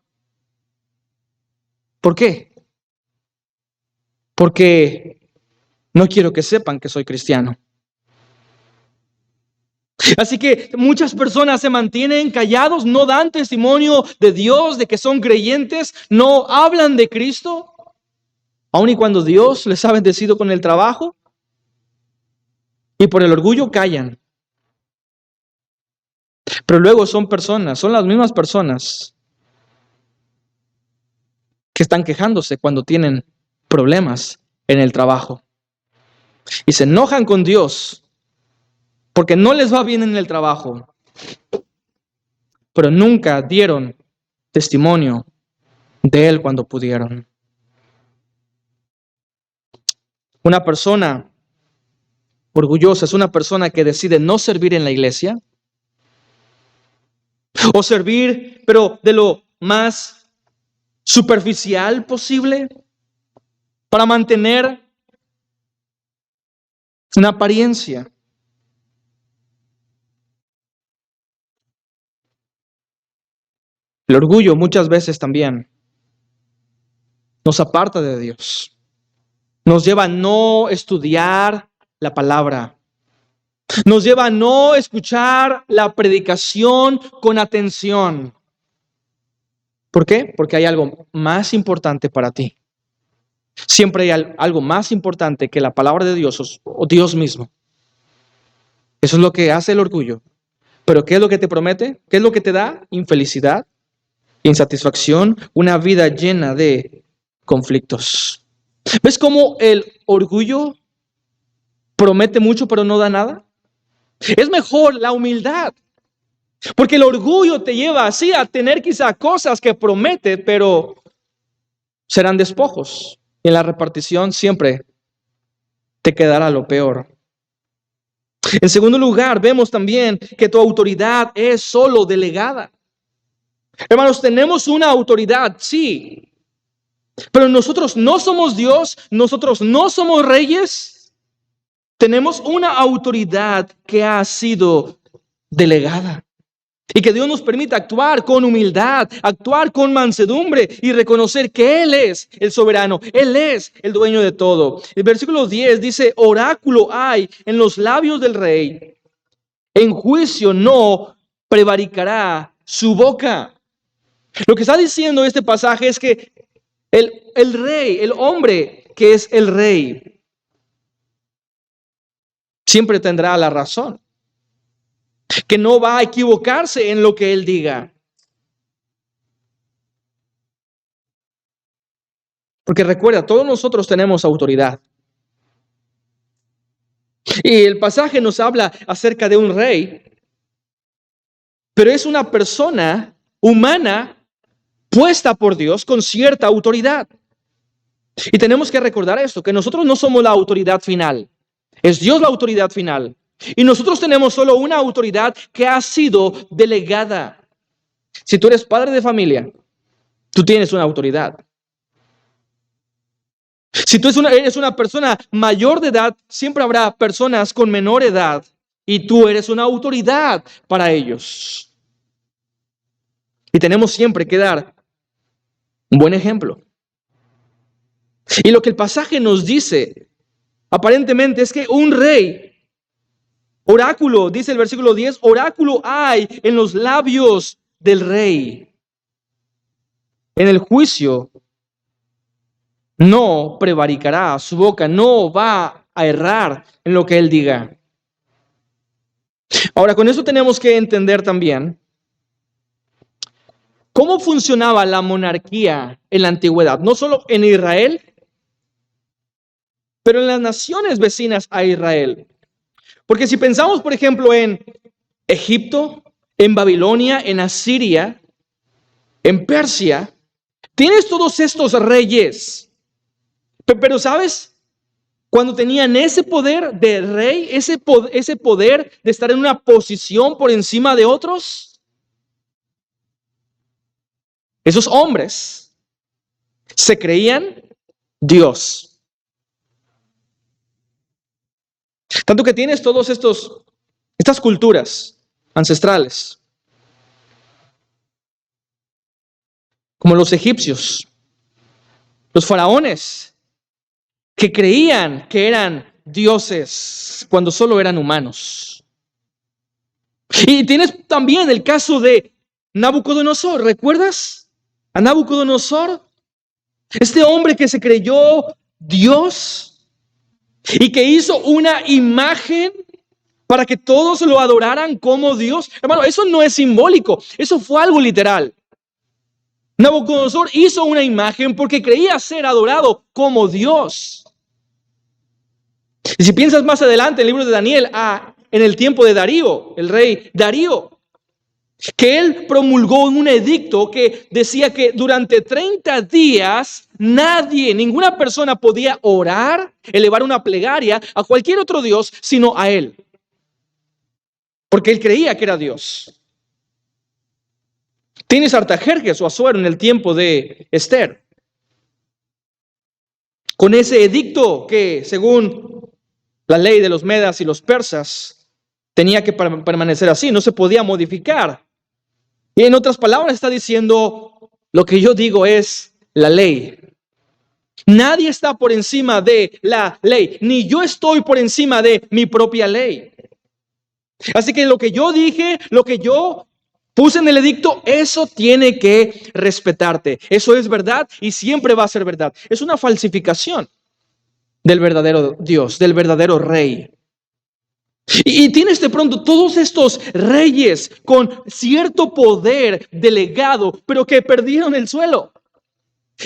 ¿Por qué? Porque no quiero que sepan que soy cristiano. Así que muchas personas se mantienen callados, no dan testimonio de Dios, de que son creyentes, no hablan de Cristo, aun y cuando Dios les ha bendecido con el trabajo, y por el orgullo callan. Pero luego son las mismas personas que están quejándose cuando tienen problemas en el trabajo. Y se enojan con Dios porque no les va bien en el trabajo, pero nunca dieron testimonio de Él cuando pudieron. Una persona orgullosa es una persona que decide no servir en la iglesia o servir, pero de lo más superficial posible para mantener una apariencia. El orgullo muchas veces también nos aparta de Dios. Nos lleva a no estudiar la palabra. Nos lleva a no escuchar la predicación con atención. ¿Por qué? Porque hay algo más importante para ti. Siempre hay algo más importante que la palabra de Dios o Dios mismo. Eso es lo que hace el orgullo. Pero ¿qué es lo que te promete? ¿Qué es lo que te da? Infelicidad, insatisfacción, una vida llena de conflictos. ¿Ves cómo el orgullo promete mucho pero no da nada? Es mejor la humildad. Porque el orgullo te lleva así a tener quizá cosas que promete, pero serán despojos. Y en la repartición siempre te quedará lo peor. En segundo lugar, vemos también que tu autoridad es solo delegada. Hermanos, tenemos una autoridad, sí, pero nosotros no somos Dios, nosotros no somos reyes. Tenemos una autoridad que ha sido delegada. Y que Dios nos permita actuar con humildad, actuar con mansedumbre y reconocer que Él es el soberano, Él es el dueño de todo. El versículo 10 dice, oráculo hay en los labios del rey, en juicio no prevaricará su boca. Lo que está diciendo este pasaje es que el rey, el hombre que es el rey, siempre tendrá la razón. Que no va a equivocarse en lo que Él diga. Porque recuerda, todos nosotros tenemos autoridad. Y el pasaje nos habla acerca de un rey, pero es una persona humana puesta por Dios con cierta autoridad. Y tenemos que recordar esto, que nosotros no somos la autoridad final. Es Dios la autoridad final. Y nosotros tenemos solo una autoridad que ha sido delegada. Si tú eres padre de familia, tú tienes una autoridad. Si tú eres una persona mayor de edad, siempre habrá personas con menor edad y tú eres una autoridad para ellos. Y tenemos siempre que dar un buen ejemplo. Y lo que el pasaje nos dice, aparentemente, es que un rey, oráculo, dice el versículo 10, oráculo hay en los labios del rey. En el juicio no prevaricará, su boca no va a errar en lo que él diga. Ahora, con eso tenemos que entender también cómo funcionaba la monarquía en la antigüedad, no solo en Israel, pero en las naciones vecinas a Israel. Porque si pensamos, por ejemplo, en Egipto, en Babilonia, en Asiria, en Persia, tienes todos estos reyes. Pero ¿sabes? Cuando tenían ese poder de rey, ese poder de estar en una posición por encima de otros, esos hombres se creían Dios. Tanto que tienes todos estas culturas ancestrales, como los egipcios, los faraones, que creían que eran dioses cuando solo eran humanos. Y tienes también el caso de Nabucodonosor, ¿recuerdas? A Nabucodonosor, este hombre que se creyó Dios y que hizo una imagen para que todos lo adoraran como Dios. Hermano, eso no es simbólico, eso fue algo literal. Nabucodonosor hizo una imagen porque creía ser adorado como Dios. Y si piensas más adelante en el libro de Daniel, en el tiempo de Darío, el rey Darío, que él promulgó un edicto que decía que durante 30 días ninguna persona podía orar, elevar una plegaria a cualquier otro Dios, sino a él. Porque él creía que era Dios. Tienes Artajerjes o Asuero en el tiempo de Esther, con ese edicto que, según la ley de los medas y los persas, tenía que permanecer así, no se podía modificar. Y en otras palabras está diciendo, lo que yo digo es la ley. Nadie está por encima de la ley, ni yo estoy por encima de mi propia ley. Así que lo que yo dije, lo que yo puse en el edicto, eso tiene que respetarte. Eso es verdad y siempre va a ser verdad. Es una falsificación del verdadero Dios, del verdadero rey. Y tienes de pronto todos estos reyes con cierto poder delegado, pero que perdieron el suelo,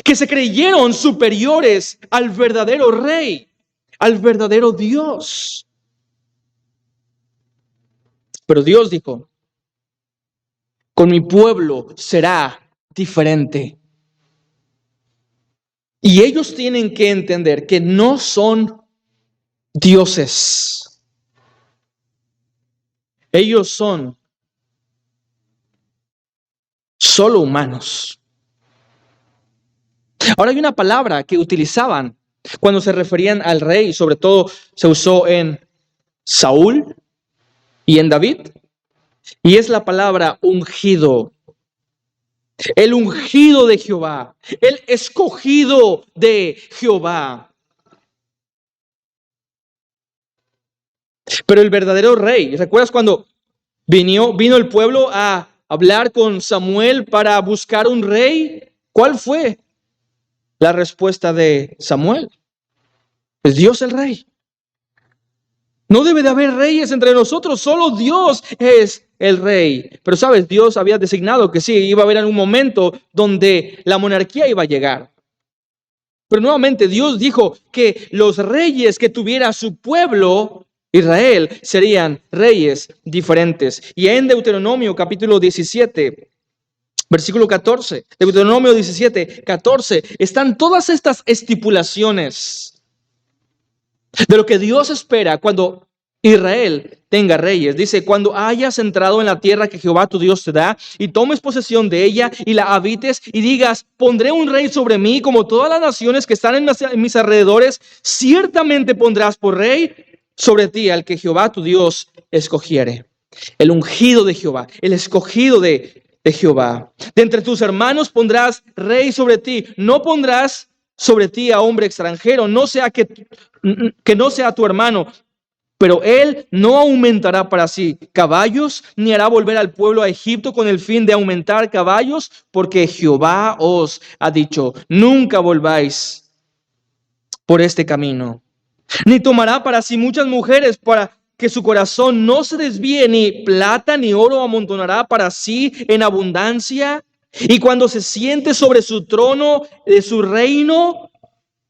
que se creyeron superiores al verdadero rey, al verdadero Dios. Pero Dios dijo, con mi pueblo será diferente. Y ellos tienen que entender que no son dioses. Ellos son solo humanos. Ahora hay una palabra que utilizaban cuando se referían al rey, sobre todo se usó en Saúl y en David, y es la palabra ungido. El ungido de Jehová, el escogido de Jehová. Pero el verdadero rey, ¿recuerdas cuando vino el pueblo a hablar con Samuel para buscar un rey? ¿Cuál fue la respuesta de Samuel? Es Dios el rey. No debe de haber reyes entre nosotros, solo Dios es el rey. Pero sabes, Dios había designado que sí, iba a haber un momento donde la monarquía iba a llegar. Pero nuevamente Dios dijo que los reyes que tuviera su pueblo, Israel, serían reyes diferentes. Y en Deuteronomio capítulo 17, versículo 14, Deuteronomio 17, 14, están todas estas estipulaciones de lo que Dios espera cuando Israel tenga reyes. Dice, cuando hayas entrado en la tierra que Jehová tu Dios te da y tomes posesión de ella y la habites y digas, pondré un rey sobre mí como todas las naciones que están en mis alrededores, ciertamente pondrás por rey sobre ti al que Jehová tu Dios escogiere. El ungido de Jehová, el escogido de Jehová. De entre tus hermanos pondrás rey sobre ti. No pondrás sobre ti a hombre extranjero, no sea que no sea tu hermano, pero él no aumentará para sí caballos, ni hará volver al pueblo a Egipto con el fin de aumentar caballos, porque Jehová os ha dicho, nunca volváis por este camino. Ni tomará para sí muchas mujeres para que su corazón no se desvíe, ni plata ni oro amontonará para sí en abundancia. Y cuando se siente sobre su trono de su reino,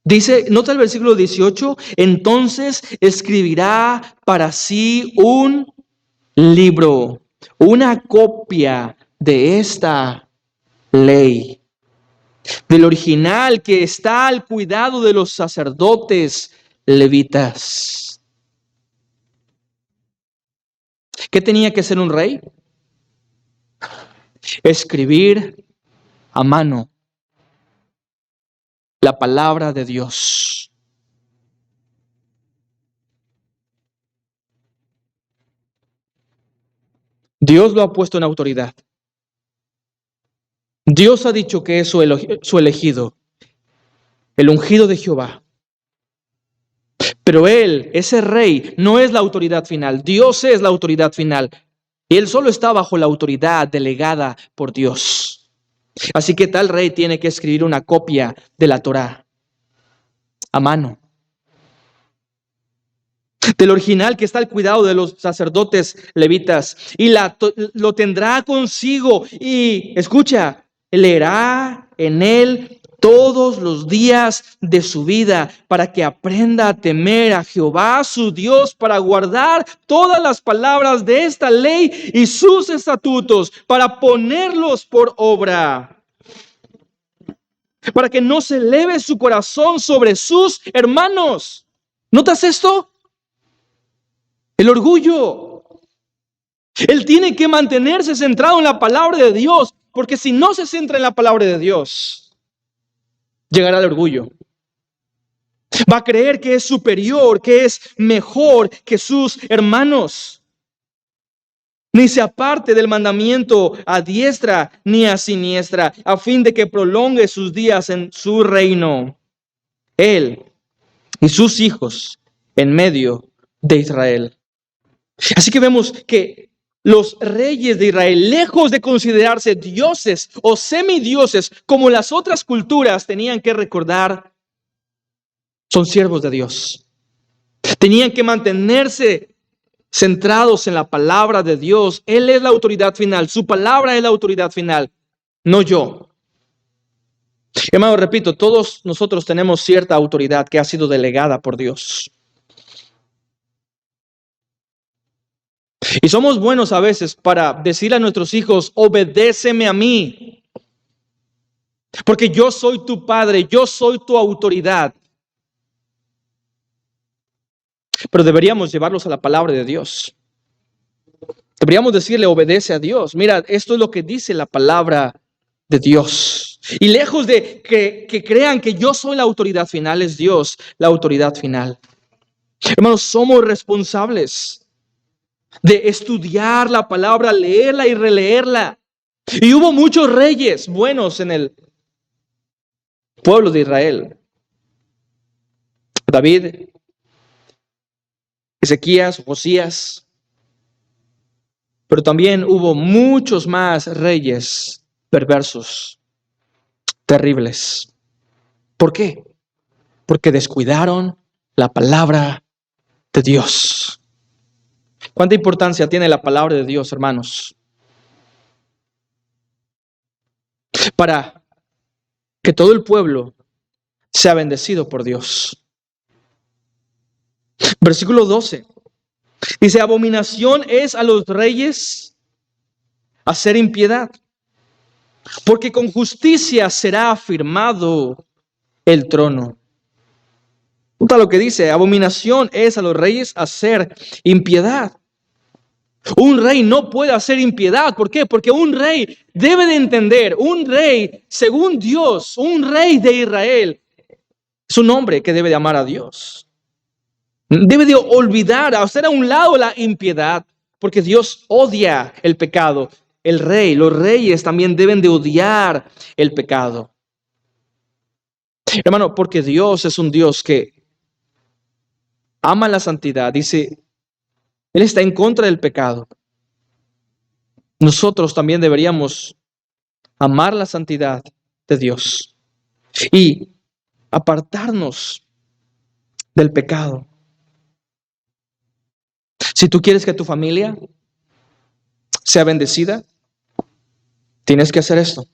dice, nota el versículo 18, entonces escribirá para sí un libro, una copia de esta ley, del original que está al cuidado de los sacerdotes levitas. ¿Qué tenía que hacer un rey? Escribir a mano la palabra de Dios. Dios lo ha puesto en autoridad. Dios ha dicho que es su elegido, el ungido de Jehová. Pero él, ese rey, no es la autoridad final. Dios es la autoridad final. Y él solo está bajo la autoridad delegada por Dios. Así que tal rey tiene que escribir una copia de la Torá a mano, del original que está al cuidado de los sacerdotes levitas, y lo tendrá consigo y, escucha, leerá en él todos los días de su vida para que aprenda a temer a Jehová su Dios, para guardar todas las palabras de esta ley y sus estatutos, para ponerlos por obra, para que no se eleve su corazón sobre sus hermanos. ¿Notas esto? El orgullo. Él tiene que mantenerse centrado en la palabra de Dios, porque si no se centra en la palabra de Dios, llegará el orgullo. Va a creer que es superior, que es mejor que sus hermanos. Ni se aparte del mandamiento a diestra ni a siniestra, a fin de que prolongue sus días en su reino. Él y sus hijos en medio de Israel. Así que vemos que los reyes de Israel, lejos de considerarse dioses o semidioses como las otras culturas, tenían que recordar, son siervos de Dios. Tenían que mantenerse centrados en la palabra de Dios. Él es la autoridad final, su palabra es la autoridad final, no yo. Hermano, repito, todos nosotros tenemos cierta autoridad que ha sido delegada por Dios. Y somos buenos a veces para decirle a nuestros hijos, obedéceme a mí, porque yo soy tu padre, yo soy tu autoridad. Pero deberíamos llevarlos a la palabra de Dios. Deberíamos decirle, obedece a Dios. Mira, esto es lo que dice la palabra de Dios. Y lejos de que crean que yo soy la autoridad final, es Dios la autoridad final. Hermanos, somos responsables de estudiar la palabra, leerla y releerla. Y hubo muchos reyes buenos en el pueblo de Israel. David, Ezequías, Josías. Pero también hubo muchos más reyes perversos, terribles. ¿Por qué? Porque descuidaron la palabra de Dios. ¿Cuánta importancia tiene la palabra de Dios, hermanos? Para que todo el pueblo sea bendecido por Dios. Versículo 12. Dice, abominación es a los reyes hacer impiedad, porque con justicia será afirmado el trono. Nota lo que dice: abominación es a los reyes hacer impiedad. Un rey no puede hacer impiedad. ¿Por qué? Porque un rey debe de entender, un rey, según Dios, un rey de Israel, es un hombre que debe de amar a Dios. Debe de olvidar, hacer a un lado la impiedad, porque Dios odia el pecado. El rey, los reyes también deben de odiar el pecado. Hermano, porque Dios es un Dios que ama la santidad. Dice, Él está en contra del pecado. Nosotros también deberíamos amar la santidad de Dios y apartarnos del pecado. Si tú quieres que tu familia sea bendecida, tienes que hacer esto: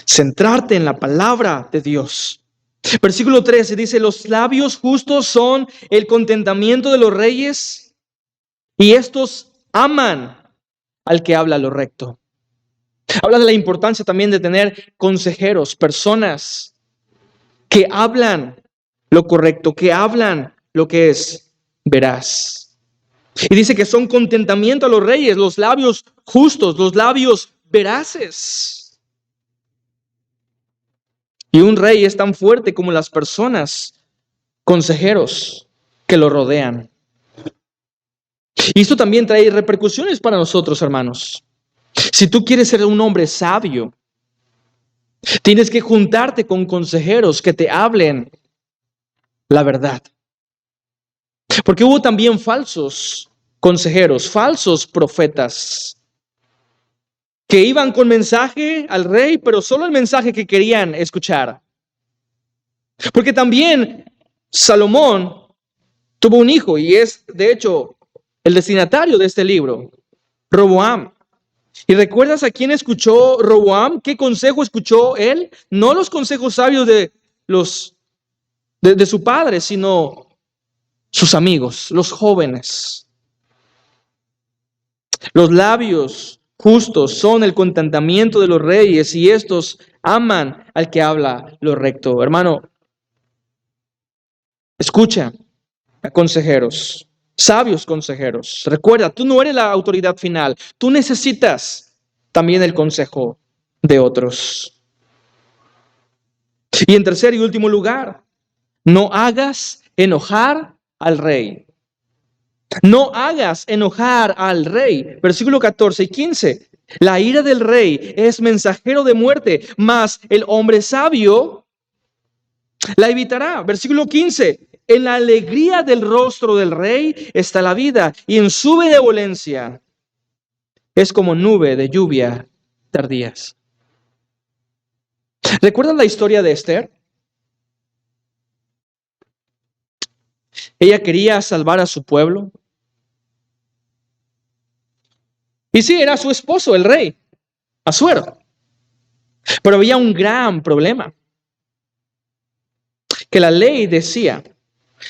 centrarte en la palabra de Dios. Versículo 13 dice: los labios justos son el contentamiento de los reyes, y estos aman al que habla lo recto. Habla de la importancia también de tener consejeros, personas que hablan lo correcto, que hablan lo que es veraz. Y dice que son contentamiento a los reyes, los labios justos, los labios veraces. Y un rey es tan fuerte como las personas, consejeros que lo rodean. Y esto también trae repercusiones para nosotros, hermanos. Si tú quieres ser un hombre sabio, tienes que juntarte con consejeros que te hablen la verdad. Porque hubo también falsos consejeros, falsos profetas, que iban con mensaje al rey, pero solo el mensaje que querían escuchar. Porque también Salomón tuvo un hijo, y es de hecho el destinatario de este libro, Roboam. ¿Y recuerdas a quién escuchó Roboam? ¿Qué consejo escuchó él? No los consejos sabios de su padre, sino sus amigos, los jóvenes. Los labios justos son el contentamiento de los reyes, y estos aman al que habla lo recto. Hermano, escucha a consejeros, sabios consejeros. Recuerda, tú no eres la autoridad final. Tú necesitas también el consejo de otros. Y en tercer y último lugar, no hagas enojar al rey. No hagas enojar al rey. Versículo 14 y 15. La ira del rey es mensajero de muerte, mas el hombre sabio la evitará. Versículo 15. En la alegría del rostro del rey está la vida, y en su benevolencia es como nube de lluvia tardías. ¿Recuerdan la historia de Esther? Ella quería salvar a su pueblo. Y sí, era su esposo, el rey Asuero. Pero había un gran problema. Que la ley decía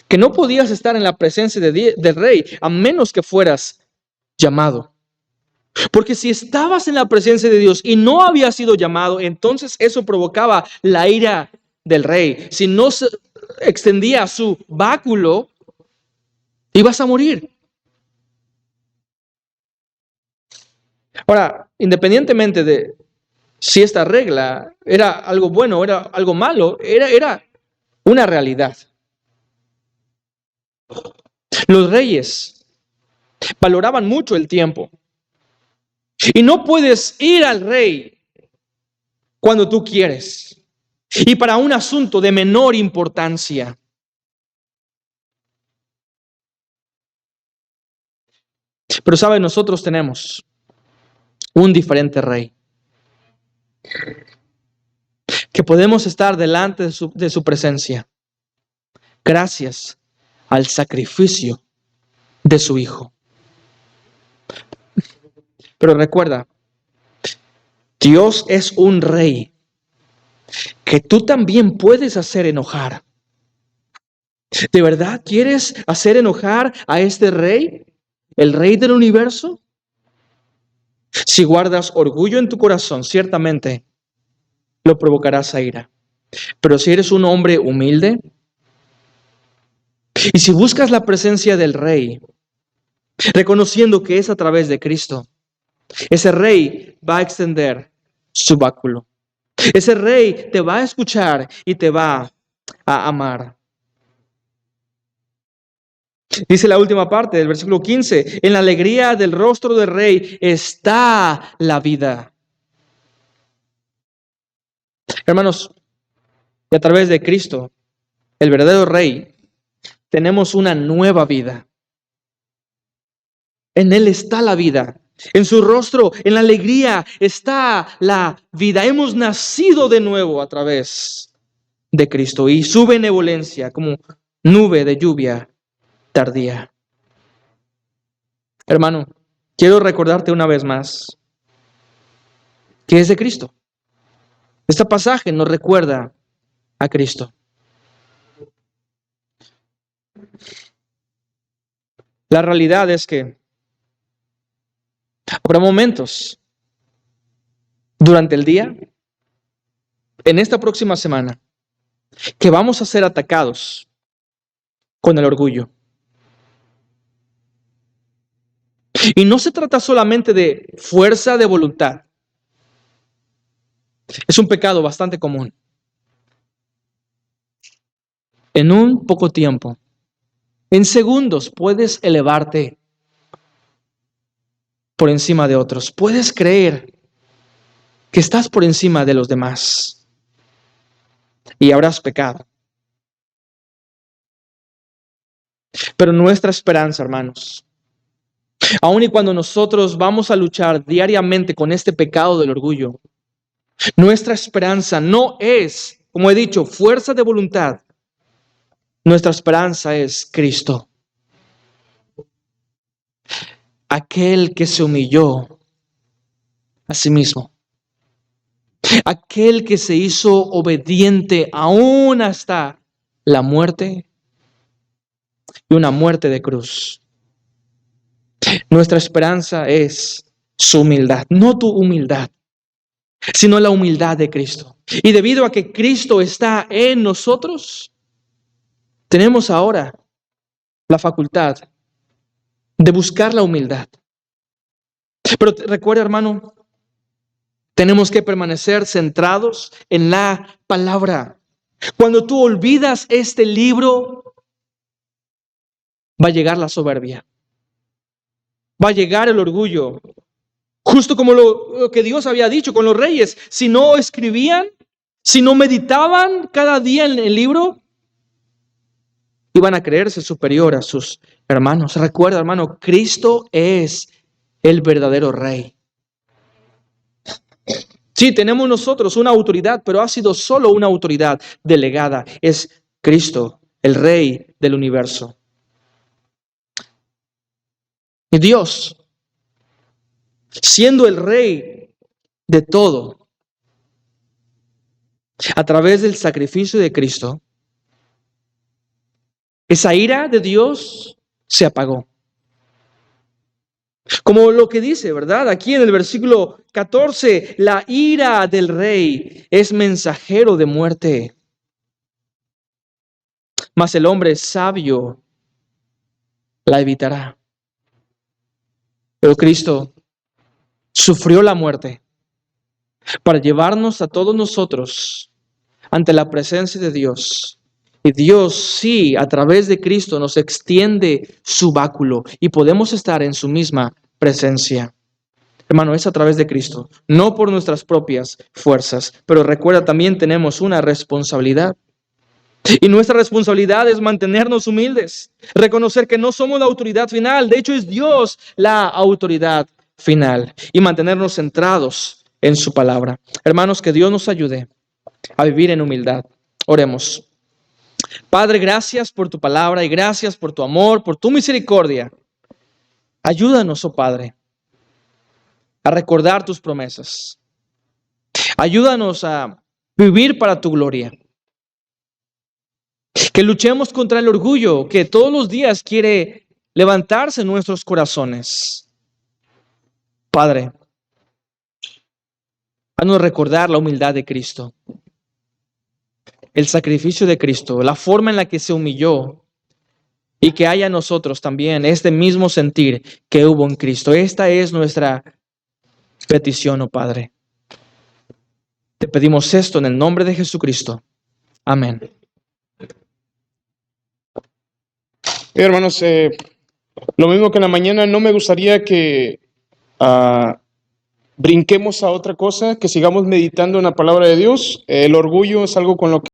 que no podías estar en la presencia del rey a menos que fueras llamado. Porque si estabas en la presencia de Dios y no habías sido llamado, entonces eso provocaba la ira del rey. Si no se extendía su báculo, ibas a morir. Ahora, independientemente de si esta regla era algo bueno o era algo malo, era una realidad. Los reyes valoraban mucho el tiempo. Y no puedes ir al rey cuando tú quieres. Y para un asunto de menor importancia. Pero saben, nosotros tenemos un diferente rey. Que podemos estar delante de su presencia. Gracias al sacrificio de su Hijo. Pero recuerda, Dios es un rey que tú también puedes hacer enojar. ¿De verdad quieres hacer enojar a este rey, el rey del universo? Si guardas orgullo en tu corazón, ciertamente lo provocarás a ira. Pero si eres un hombre humilde, Y si buscas la presencia del Rey, reconociendo que es a través de Cristo, ese Rey va a extender su báculo. Ese Rey te va a escuchar y te va a amar. Dice la última parte del versículo 15, en la alegría del rostro del Rey está la vida. Hermanos, y a través de Cristo, el verdadero Rey, tenemos una nueva vida. En Él está la vida. En su rostro, en la alegría, está la vida. Hemos nacido de nuevo a través de Cristo y su benevolencia como nube de lluvia tardía. Hermano, quiero recordarte una vez más que es de Cristo. Este pasaje nos recuerda a Cristo. La realidad es que habrá momentos durante el día, en esta próxima semana, que vamos a ser atacados con el orgullo. Y no se trata solamente de fuerza de voluntad. Es un pecado bastante común. En un poco tiempo, en segundos, puedes elevarte por encima de otros. Puedes creer que estás por encima de los demás y habrás pecado. Pero nuestra esperanza, hermanos, aun y cuando nosotros vamos a luchar diariamente con este pecado del orgullo, nuestra esperanza no es, como he dicho, fuerza de voluntad. Nuestra esperanza es Cristo. Aquel que se humilló a sí mismo. Aquel que se hizo obediente aún hasta la muerte y una muerte de cruz. Nuestra esperanza es su humildad, no tu humildad, sino la humildad de Cristo. Y debido a que Cristo está en nosotros, tenemos ahora la facultad de buscar la humildad. Pero recuerda, hermano, tenemos que permanecer centrados en la palabra. Cuando tú olvidas este libro, va a llegar la soberbia. Va a llegar el orgullo. Justo como lo que Dios había dicho con los reyes. Si no escribían, si no meditaban cada día en el libro, iban a creerse superior a sus hermanos. Recuerda, hermano, Cristo es el verdadero Rey. Sí, tenemos nosotros una autoridad, pero ha sido solo una autoridad delegada. Es Cristo, el Rey del universo. Y Dios, siendo el Rey de todo, a través del sacrificio de Cristo, esa ira de Dios se apagó. Como lo que dice, ¿verdad? Aquí en el versículo 14, la ira del rey es mensajero de muerte. Mas el hombre sabio la evitará. Pero Cristo sufrió la muerte para llevarnos a todos nosotros ante la presencia de Dios. Y Dios sí, a través de Cristo nos extiende su báculo y podemos estar en su misma presencia. Hermano, es a través de Cristo, no por nuestras propias fuerzas. Pero recuerda, también tenemos una responsabilidad. Y nuestra responsabilidad es mantenernos humildes, reconocer que no somos la autoridad final. De hecho, es Dios la autoridad final. Y mantenernos centrados en su palabra. Hermanos, que Dios nos ayude a vivir en humildad. Oremos. Padre, gracias por tu palabra y gracias por tu amor, por tu misericordia. Ayúdanos, oh Padre, a recordar tus promesas. Ayúdanos a vivir para tu gloria. Que luchemos contra el orgullo que todos los días quiere levantarse en nuestros corazones. Padre, haznos recordar la humildad de Cristo, el sacrificio de Cristo, la forma en la que se humilló y que haya en nosotros también este mismo sentir que hubo en Cristo. Esta es nuestra petición, oh Padre. Te pedimos esto en el nombre de Jesucristo. Amén. Hermanos, lo mismo que en la mañana, no me gustaría que brinquemos a otra cosa, que sigamos meditando en la palabra de Dios. El orgullo es algo con lo que